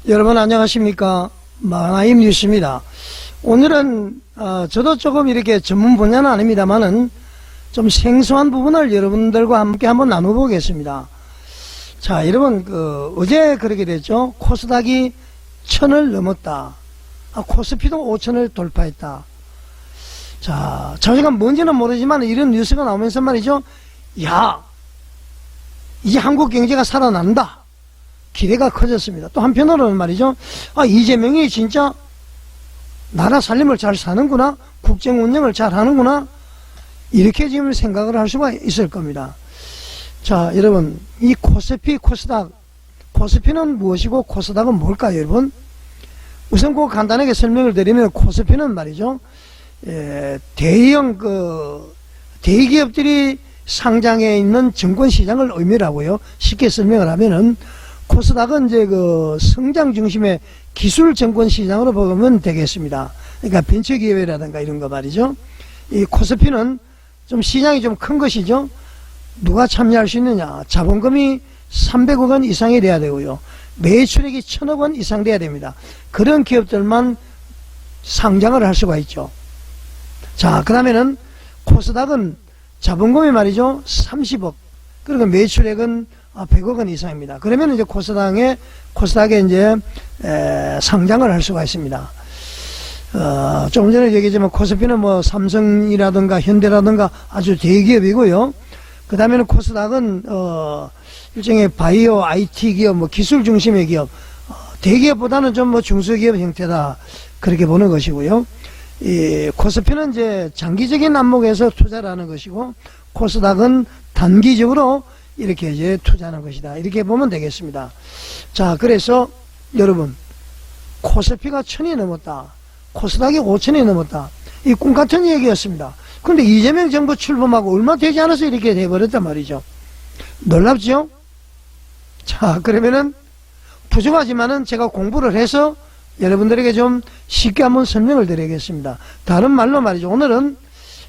여러분 안녕하십니까. 마나임 뉴스입니다. 오늘은 저도 조금 이렇게 전문 분야는 아닙니다만은 좀 생소한 부분을 여러분들과 함께 한번 나눠보겠습니다. 자, 여러분 어제 그렇게 됐죠. 코스닥이 1000을 넘었다. 코스피도 5000을 돌파했다. 자, 자세가 뭔지는 모르지만 이런 뉴스가 나오면서 말이죠. 야, 이제 한국 경제가 살아난다. 기대가 커졌습니다. 또 한편으로는 말이죠. 이재명이 진짜 나라 살림을 잘 사는구나. 국정 운영을 잘 하는구나. 이렇게 지금 생각을 할 수가 있을 겁니다. 자, 여러분, 이 코스피, 코스닥, 코스피는 무엇이고 코스닥은 뭘까요, 여러분? 우선 그 간단하게 설명을 드리면 코스피는 말이죠. 대형 대기업들이 상장해 있는 증권시장을 의미를 하고요. 쉽게 설명을 하면은 코스닥은 이제 성장 중심의 기술 증권 시장으로 보면 되겠습니다. 그러니까 벤처기업이라든가 이런 거 말이죠. 이 코스피는 좀 시장이 좀 큰 것이죠. 누가 참여할 수 있느냐. 자본금이 300억 원 이상이 돼야 되고요. 매출액이 1000억 원 이상 돼야 됩니다. 그런 기업들만 상장을 할 수가 있죠. 자, 그 다음에는 코스닥은 자본금이 말이죠. 30억. 그리고 매출액은 100억 원 이상입니다. 그러면 이제 코스닥에 이제 상장을 할 수가 있습니다. 조금 전에 얘기했지만 코스피는 뭐 삼성이라든가 현대라든가 아주 대기업이고요. 그 다음에는 코스닥은 일종의 바이오 IT 기업, 뭐 기술 중심의 기업, 대기업보다는 좀 뭐 중소기업 형태다 그렇게 보는 것이고요. 이 코스피는 이제 장기적인 안목에서 투자를 하는 것이고 코스닥은 단기적으로 이렇게 이제 투자하는 것이다. 이렇게 보면 되겠습니다. 자, 그래서 여러분, 코스피가 1000이 넘었다. 코스닥이 5000이 넘었다. 이 꿈같은 얘기였습니다. 그런데 이재명 정부 출범하고 얼마 되지 않아서 이렇게 돼버렸단 말이죠. 놀랍죠? 자, 그러면은 부족하지만은 제가 공부를 해서 여러분들에게 좀 쉽게 한번 설명을 드리겠습니다. 다른 말로 말이죠. 오늘은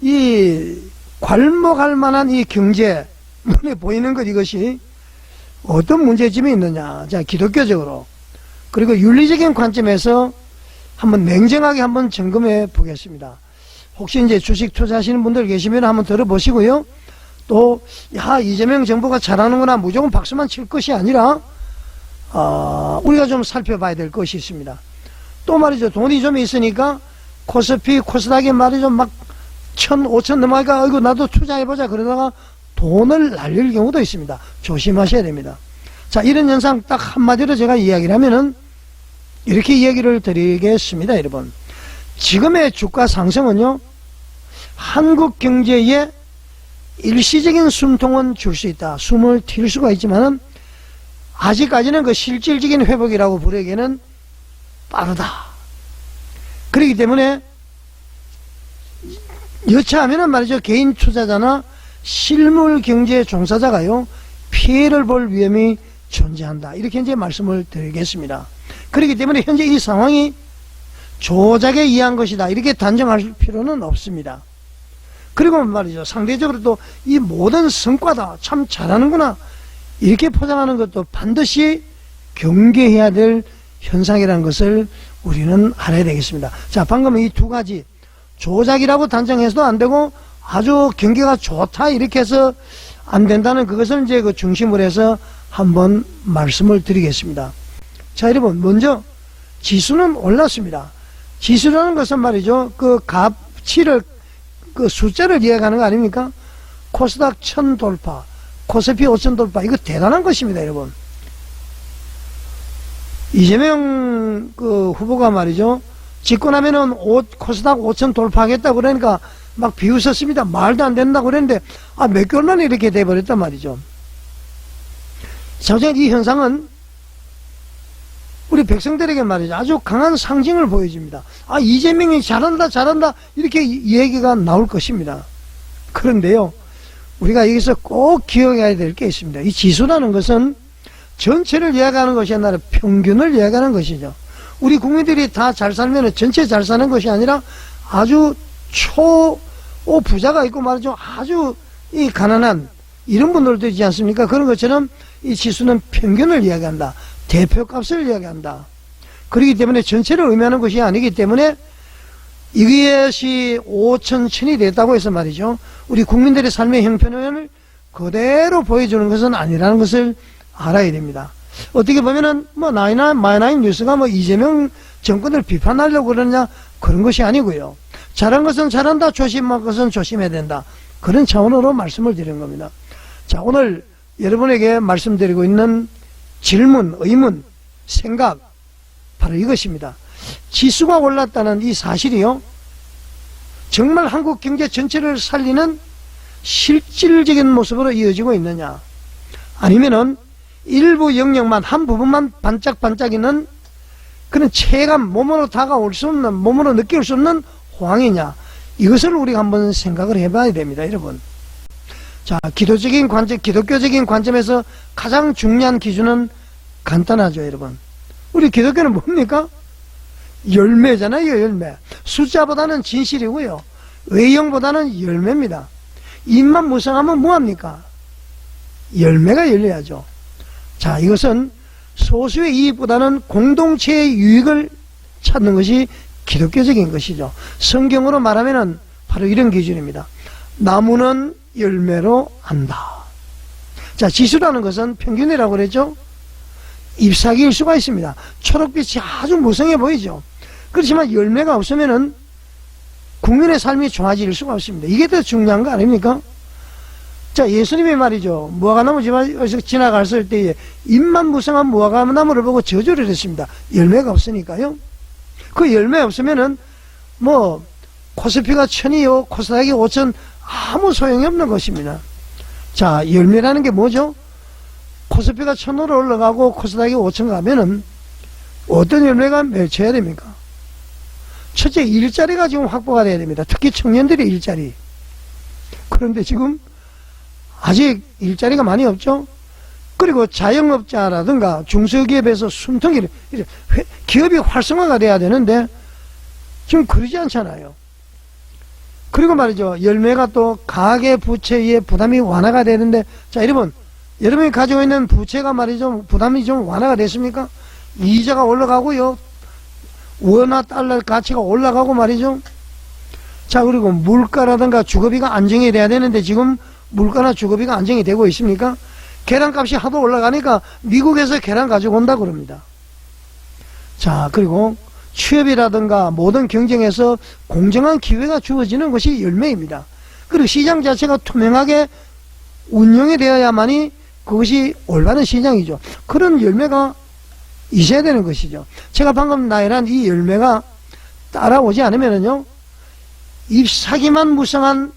이 괄목할 만한 이 경제, 눈에 보이는 것 이것이 어떤 문제점이 있느냐. 자, 기독교적으로 그리고 윤리적인 관점에서 한번 냉정하게 한번 점검해 보겠습니다. 혹시 이제 주식 투자하시는 분들 계시면 한번 들어보시고요. 또 이재명 정부가 잘하는구나 무조건 박수만 칠 것이 아니라 우리가 좀 살펴봐야 될 것이 있습니다. 또 말이죠. 돈이 좀 있으니까 코스피, 코스닥이 말이죠. 막 1000, 5000 넘어가니까 아이고 나도 투자해보자 그러다가 돈을 날릴 경우도 있습니다. 조심하셔야 됩니다. 자, 이런 현상 딱 한마디로 제가 이야기를 하면은 이렇게 이야기를 드리겠습니다. 여러분, 지금의 주가 상승은요 한국 경제에 일시적인 숨통은 줄 수 있다. 숨을 튈 수가 있지만은 아직까지는 그 실질적인 회복이라고 부르기에는 빠르다. 그렇기 때문에 여차하면은 말이죠. 개인 투자자나 실물 경제 종사자가요 피해를 볼 위험이 존재한다. 이렇게 이제 말씀을 드리겠습니다. 그렇기 때문에 현재 이 상황이 조작에 의한 것이다. 이렇게 단정할 필요는 없습니다. 그리고 말이죠. 상대적으로 또 이 모든 성과다. 참 잘하는구나. 이렇게 포장하는 것도 반드시 경계해야 될 현상이라는 것을 우리는 알아야 되겠습니다. 자, 방금 이 두 가지 조작이라고 단정해서도 안 되고 아주 경기가 좋다 이렇게 해서 안 된다는 그것을 이제 중심으로 해서 한번 말씀을 드리겠습니다. 자, 여러분, 먼저 지수는 올랐습니다. 지수라는 것은 말이죠. 그 값치를 숫자를 이야기하는 거 아닙니까? 코스닥 1000 돌파, 코스피 5000 돌파, 이거 대단한 것입니다, 여러분. 이재명 후보가 말이죠. 집권하면은 코스닥 5000 돌파하겠다 그러니까 막 비웃었습니다. 말도 안 된다고 그랬는데 몇 개월 만에 이렇게 돼버렸단 말이죠. 사실 이 현상은 우리 백성들에게 말이죠. 아주 강한 상징을 보여줍니다. 이재명이 잘한다 이렇게 얘기가 나올 것입니다. 그런데요, 우리가 여기서 꼭 기억해야 될 게 있습니다. 이 지수라는 것은 전체를 이야기하는 것이 아니라 평균을 이야기하는 것이죠. 우리 국민들이 다 잘 살면 전체 잘 사는 것이 아니라 아주 부자가 있고 말이죠. 아주 이 가난한 이런 분들도 있지 않습니까? 그런 것처럼 이 지수는 평균을 이야기한다. 대표값을 이야기한다. 그렇기 때문에 전체를 의미하는 것이 아니기 때문에 이것이 5천, 1000이 됐다고 해서 말이죠. 우리 국민들의 삶의 형편을 그대로 보여주는 것은 아니라는 것을 알아야 됩니다. 어떻게 보면은 뭐 마이나인 뉴스가 뭐 이재명 정권을 비판하려고 그러냐 그런 것이 아니고요. 잘한 것은 잘한다, 조심한 것은 조심해야 된다. 그런 차원으로 말씀을 드리는 겁니다. 자, 오늘 여러분에게 말씀드리고 있는 질문, 의문, 생각 바로 이것입니다. 지수가 올랐다는 이 사실이요, 정말 한국 경제 전체를 살리는 실질적인 모습으로 이어지고 있느냐, 아니면은 일부 영역만, 한 부분만 반짝반짝이는 그런 체감, 몸으로 다가올 수 없는, 몸으로 느낄 수 없는 호황이냐, 이것을 우리가 한번 생각을 해봐야 됩니다, 여러분. 자, 기독교적인 관점에서 가장 중요한 기준은 간단하죠, 여러분. 우리 기독교는 뭡니까? 열매잖아요, 열매. 숫자보다는 진실이고요, 외형보다는 열매입니다. 입만 무성하면 뭐합니까? 열매가 열려야죠. 자, 이것은 소수의 이익보다는 공동체의 유익을 찾는 것이 기독교적인 것이죠. 성경으로 말하면은 바로 이런 기준입니다. 나무는 열매로 안다. 자, 지수라는 것은 평균이라고 그랬죠. 잎사귀일 수가 있습니다. 초록빛이 아주 무성해 보이죠. 그렇지만 열매가 없으면은 국민의 삶이 좋아질 수가 없습니다. 이게 더 중요한 거 아닙니까? 자, 예수님이 말이죠, 무화과나무 집에서 지나갔을 때에 잎만 무성한 무화과나무를 보고 저주를 했습니다. 열매가 없으니까요. 그 열매 없으면은 뭐 코스피가 1000이요 코스닥이 5000 아무 소용이 없는 것입니다. 자, 열매라는 게 뭐죠? 코스피가 1000으로 올라가고 코스닥이 5000 가면은 어떤 열매가 맺혀야 됩니까? 첫째, 일자리가 지금 확보가 돼야 됩니다. 특히 청년들의 일자리. 그런데 지금 아직 일자리가 많이 없죠. 그리고 자영업자라든가 중소기업에서 숨통이, 기업이 활성화가 돼야 되는데 지금 그러지 않잖아요. 그리고 말이죠, 열매가 또 가계 부채의 부담이 완화가 되는데, 자, 여러분이 가지고 있는 부채가 말이죠, 부담이 좀 완화가 됐습니까? 이자가 올라가고요, 원화 달러 가치가 올라가고 말이죠. 자, 그리고 물가라든가 주거비가 안정이 돼야 되는데 지금 물가나 주거비가 안정이 되고 있습니까? 계란값이 하도 올라가니까 미국에서 계란 가지고 온다 그럽니다. 자, 그리고 취업이라든가 모든 경쟁에서 공정한 기회가 주어지는 것이 열매입니다. 그리고 시장 자체가 투명하게 운영이 되어야만이 그것이 올바른 시장이죠. 그런 열매가 있어야 되는 것이죠. 제가 방금 나열한 이 열매가 따라오지 않으면요, 잎사귀만 무성한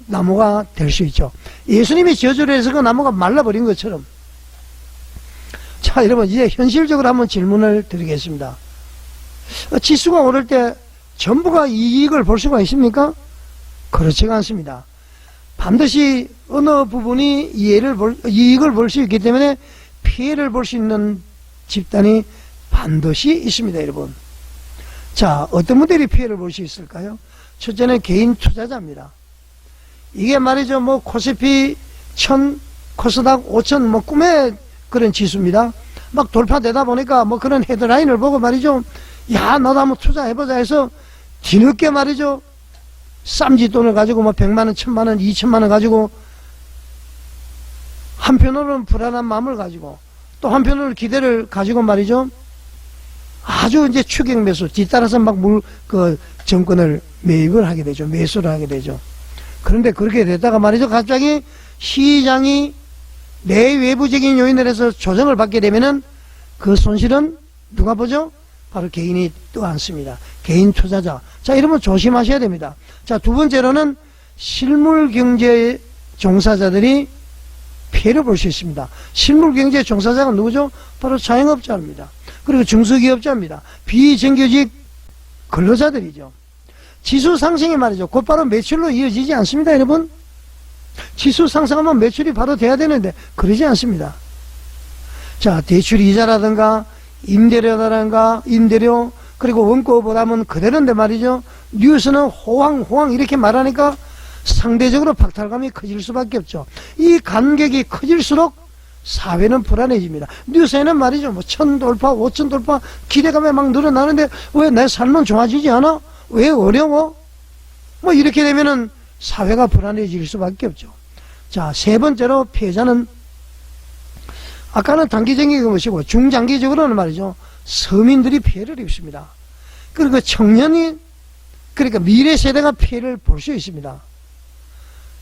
나무가 될 수 있죠. 예수님이 저주를 해서 그 나무가 말라버린 것처럼. 자, 여러분, 이제 현실적으로 한번 질문을 드리겠습니다. 지수가 오를 때 전부가 이익을 볼 수가 있습니까? 그렇지가 않습니다. 반드시 어느 부분이 이익을 볼 수 있기 때문에 피해를 볼 수 있는 집단이 반드시 있습니다, 여러분. 자, 어떤 분들이 피해를 볼 수 있을까요? 첫째는 개인 투자자입니다. 이게 말이죠, 뭐 코스피 1000, 코스닥 5000, 뭐 꿈의 그런 지수입니다. 막 돌파되다 보니까 뭐 그런 헤드라인을 보고 말이죠, 야, 나도 한번 투자해보자 해서 뒤늦게 말이죠, 쌈짓돈을 가지고 뭐 100만원, 1000만원, 2000만원 가지고, 한편으로는 불안한 마음을 가지고, 또 한편으로는 기대를 가지고 말이죠, 아주 이제 추격 매수, 뒤따라서 막 정권을 매입을 하게 되죠. 매수를 하게 되죠. 그런데 그렇게 되다가 말이죠, 갑자기 시장이 내외부적인 요인을 해서 조정을 받게 되면은 그 손실은 누가 보죠? 바로 개인이 떠안습니다. 개인 투자자. 자, 이러면 조심하셔야 됩니다. 자, 두 번째로는 실물경제 종사자들이 피해를 볼 수 있습니다. 실물경제 종사자가 누구죠? 바로 자영업자입니다. 그리고 중소기업자입니다. 비정규직 근로자들이죠. 지수 상승이 말이죠, 곧바로 매출로 이어지지 않습니다, 여러분. 지수 상승하면 매출이 바로 돼야 되는데 그러지 않습니다. 자, 대출 이자라든가 임대료, 그리고 원가 부담은 그대로인데 말이죠, 뉴스는 호황 이렇게 말하니까 상대적으로 박탈감이 커질 수밖에 없죠. 이 간격이 커질수록 사회는 불안해집니다. 뉴스에는 말이죠. 뭐 1000 돌파, 5000 돌파 기대감이 막 늘어나는데 왜 내 삶은 좋아지지 않아? 왜 어려워? 뭐 이렇게 되면은 사회가 불안해질 수밖에 없죠. 자, 세 번째로 피해자는 아까는 단기적인 것이고 중장기적으로는 말이죠. 서민들이 피해를 입습니다. 그리고 청년이 그러니까 미래 세대가 피해를 볼 수 있습니다.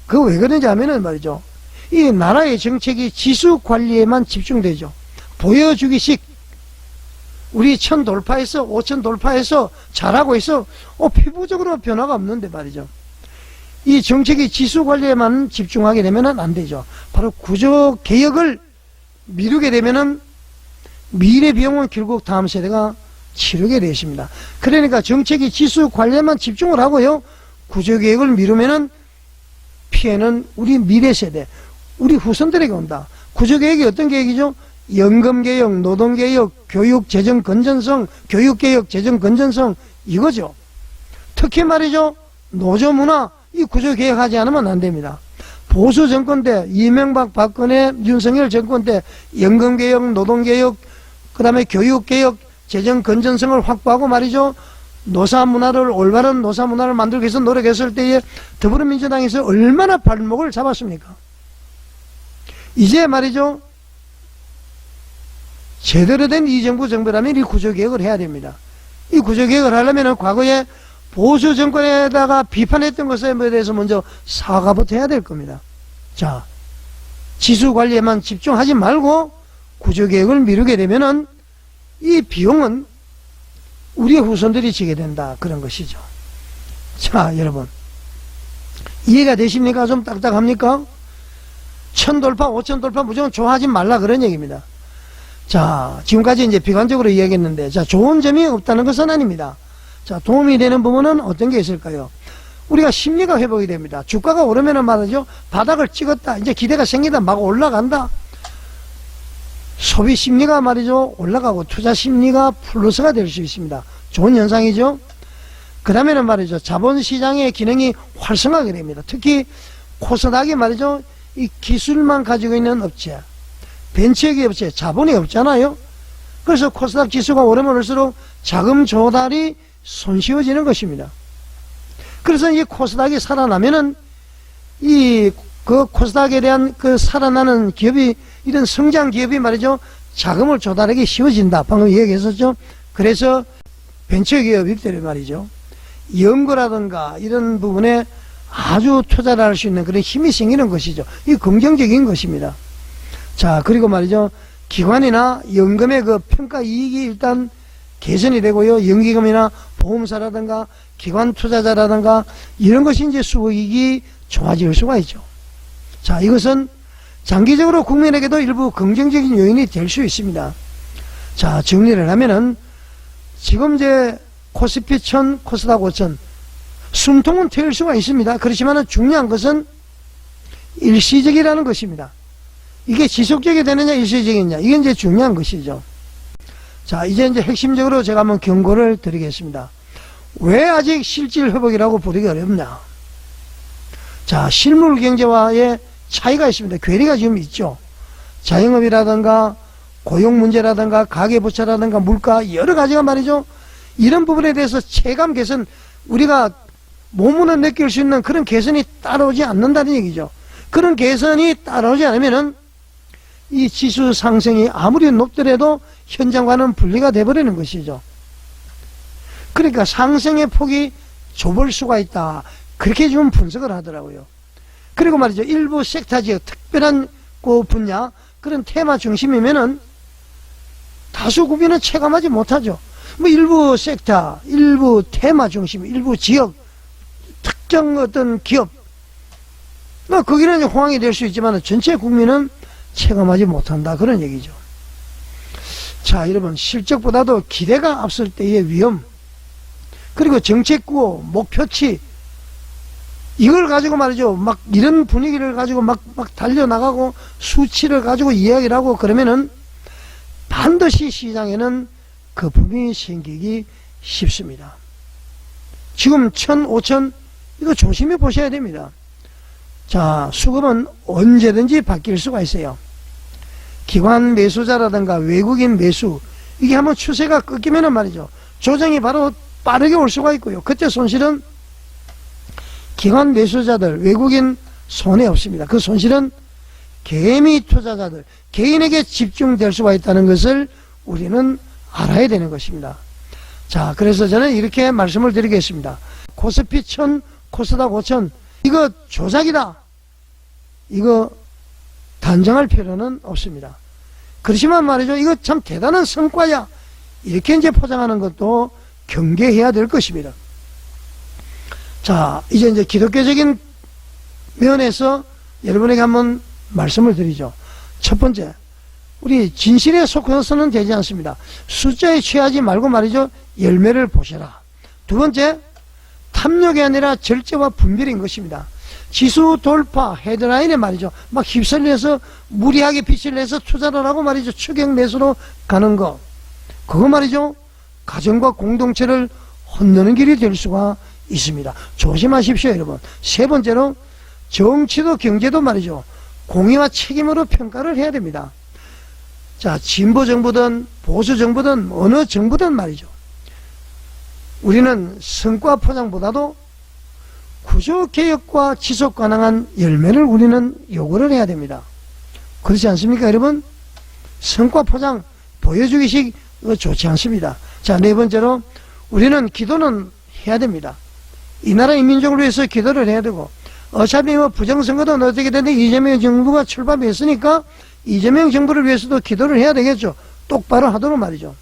그거 왜 그런지 하면은 말이죠. 이 나라의 정책이 지수 관리에만 집중되죠. 보여주기식 우리 1000 돌파해서 5000 돌파해서 잘하고 있어. 피부적으로 변화가 없는데 말이죠. 이 정책이 지수 관리에만 집중하게 되면은 안 되죠. 바로 구조 개혁을 미루게 되면은 미래 비용은 결국 다음 세대가 치르게 되십니다. 그러니까 정책이 지수 관리에만 집중을 하고요. 구조 개혁을 미루면은 피해는 우리 미래 세대, 우리 후손들에게 온다. 구조 개혁이 어떤 개혁이죠? 연금 개혁, 노동 개혁, 교육 재정 건전성, 교육 개혁 재정 건전성 이거죠. 특히 말이죠. 노조 문화 이 구조 개혁하지 않으면 안 됩니다. 보수 정권 때 이명박, 박근혜, 윤석열 정권 때 연금 개혁, 노동 개혁, 그다음에 교육 개혁, 재정 건전성을 확보하고 말이죠. 노사 문화를 올바른 노사 문화를 만들기 위해서 노력했을 때에 더불어민주당에서 얼마나 발목을 잡았습니까? 이제 말이죠. 제대로 된 이 정부 정부라면 이 구조개혁을 해야 됩니다. 이 구조개혁을 하려면 과거에 보수 정권에다가 비판했던 것에 대해서 먼저 사과부터 해야 될 겁니다. 자, 지수관리에만 집중하지 말고 구조개혁을 미루게 되면은 이 비용은 우리 후손들이 지게 된다. 그런 것이죠. 자, 여러분. 이해가 되십니까? 좀 딱딱합니까? 1000 돌파, 5000 돌파 무조건 좋아하지 말라 그런 얘기입니다. 자, 지금까지 이제 비관적으로 이야기했는데, 자, 좋은 점이 없다는 것은 아닙니다. 자, 도움이 되는 부분은 어떤 게 있을까요? 우리가 심리가 회복이 됩니다. 주가가 오르면은 말이죠. 바닥을 찍었다. 이제 기대가 생기다. 막 올라간다. 소비 심리가 말이죠. 올라가고 투자 심리가 플러스가 될 수 있습니다. 좋은 현상이죠. 그 다음에는 말이죠. 자본시장의 기능이 활성화하게 됩니다. 특히 코스닥이 말이죠. 이 기술만 가지고 있는 업체, 벤처기업 업체, 자본이 없잖아요. 그래서 코스닥 지수가 오르면 올수록 자금 조달이 손쉬워지는 것입니다. 그래서 이 코스닥이 살아나면은 그 코스닥에 대한 그 살아나는 기업이 이런 성장 기업이 말이죠. 자금을 조달하기 쉬워진다. 방금 얘기했었죠. 그래서 벤처기업들이 말이죠. 연구라든가 이런 부분에 아주 투자를 할 수 있는 그런 힘이 생기는 것이죠. 이 긍정적인 것입니다. 자, 그리고 말이죠. 기관이나 연금의 그 평가 이익이 일단 개선이 되고요. 연기금이나 보험사라든가 기관 투자자라든가 이런 것이 이제 수익이 좋아질 수가 있죠. 자, 이것은 장기적으로 국민에게도 일부 긍정적인 요인이 될 수 있습니다. 자, 정리를 하면은 지금 이제 코스피 1000, 코스닥 5000 숨통은 트일 수가 있습니다. 그렇지만 중요한 것은 일시적이라는 것입니다. 이게 지속적이 되느냐 일시적이냐 이게 이제 중요한 것이죠. 자, 이제 핵심적으로 제가 한번 경고를 드리겠습니다. 왜 아직 실질 회복이라고 부르기 어렵냐? 자, 실물 경제와의 차이가 있습니다. 괴리가 지금 있죠. 자영업이라든가 고용 문제라든가 가계부채라든가 물가 여러 가지가 말이죠. 이런 부분에 대해서 체감 개선 우리가 몸으로 느낄 수 있는 그런 개선이 따라오지 않는다는 얘기죠. 그런 개선이 따라오지 않으면은 이 지수 상승이 아무리 높더라도 현장과는 분리가 돼버리는 것이죠. 그러니까 상승의 폭이 좁을 수가 있다. 그렇게 좀 분석을 하더라고요. 그리고 말이죠. 일부 섹터 지역, 특별한 그 분야, 그런 테마 중심이면은 다수 국민은 체감하지 못하죠. 뭐 일부 섹터, 일부 테마 중심, 일부 지역, 특정 어떤 기업, 뭐 거기는 호황이 될 수 있지만 전체 국민은 체감하지 못한다. 그런 얘기죠. 자, 여러분, 실적보다도 기대가 앞설 때의 위험, 그리고 정책구호, 목표치, 이걸 가지고 말이죠. 막 이런 분위기를 가지고 막 달려나가고 수치를 가지고 이야기를 하고 그러면은 반드시 시장에는 거품이 생기기 쉽습니다. 지금 1000, 5000 이거 조심히 보셔야 됩니다. 자, 수급은 언제든지 바뀔 수가 있어요. 기관 매수자라든가 외국인 매수, 이게 한번 추세가 꺾이면은 말이죠, 조정이 바로 빠르게 올 수가 있고요. 그때 손실은 기관 매수자들, 외국인 손해 없습니다. 그 손실은 개미 투자자들, 개인에게 집중될 수가 있다는 것을 우리는 알아야 되는 것입니다. 자, 그래서 저는 이렇게 말씀을 드리겠습니다. 코스피 1000, 코스닥 5000, 이거 조작이다, 이거 단정할 필요는 없습니다. 그렇지만 말이죠, 이거 참 대단한 성과야, 이렇게 이제 포장하는 것도 경계해야 될 것입니다. 자, 이제 기독교적인 면에서 여러분에게 한번 말씀을 드리죠. 첫 번째, 우리 진실에 속아서는 되지 않습니다. 숫자에 취하지 말고 말이죠, 열매를 보셔라. 두 번째, 탐욕이 아니라 절제와 분별인 것입니다. 지수 돌파 헤드라인에 말이죠, 막 휩쓸려서 무리하게 빛을 내서 투자를 하고 말이죠, 추격 매수로 가는 거, 그거 말이죠, 가정과 공동체를 혼내는 길이 될 수가 있습니다. 조심하십시오, 여러분. 세 번째로, 정치도 경제도 말이죠, 공의와 책임으로 평가를 해야 됩니다. 자, 진보 정부든 보수 정부든 어느 정부든 말이죠, 우리는 성과 포장보다도 구조개혁과 지속 가능한 열매를 우리는 요구를 해야 됩니다. 그렇지 않습니까, 여러분? 성과 포장 보여주기식 좋지 않습니다. 자, 네 번째로, 우리는 기도는 해야 됩니다. 이 나라 인민족을 위해서 기도를 해야 되고, 어차피 부정선거든 어떻게 되는데 이재명 정부가 출범했으니까 이재명 정부를 위해서도 기도를 해야 되겠죠. 똑바로 하도록 말이죠.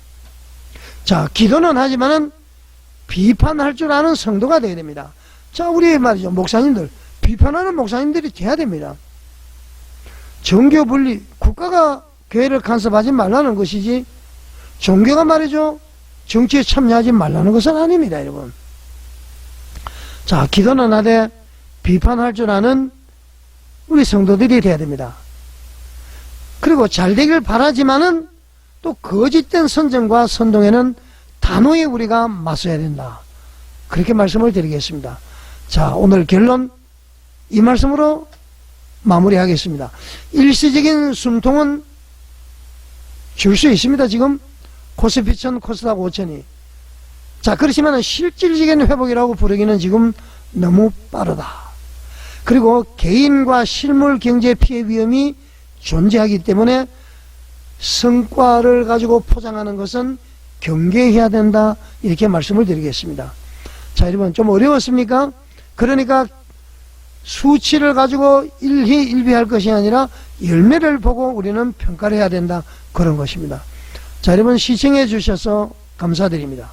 자, 기도는 하지만은 비판할 줄 아는 성도가 되어야 됩니다. 자, 우리 말이죠, 목사님들, 비판하는 목사님들이 돼야 됩니다. 정교 분리, 국가가 교회를 간섭하지 말라는 것이지, 종교가 말이죠, 정치에 참여하지 말라는 것은 아닙니다, 여러분. 자, 기도는 하되 비판할 줄 아는 우리 성도들이 돼야 됩니다. 그리고 잘 되길 바라지만은 또 거짓된 선정과 선동에는 단호히 우리가 맞서야 된다. 그렇게 말씀을 드리겠습니다. 자, 오늘 결론 이 말씀으로 마무리하겠습니다. 일시적인 숨통은 줄 수 있습니다. 지금 코스피 1000, 코스닥 5000이. 자, 그렇지만 실질적인 회복이라고 부르기는 지금 너무 빠르다. 그리고 개인과 실물 경제 피해 위험이 존재하기 때문에 성과를 가지고 포장하는 것은 경계해야 된다, 이렇게 말씀을 드리겠습니다. 자, 여러분, 좀 어려웠습니까? 그러니까 수치를 가지고 일희일비할 것이 아니라 열매를 보고 우리는 평가를 해야 된다, 그런 것입니다. 자, 여러분, 시청해 주셔서 감사드립니다.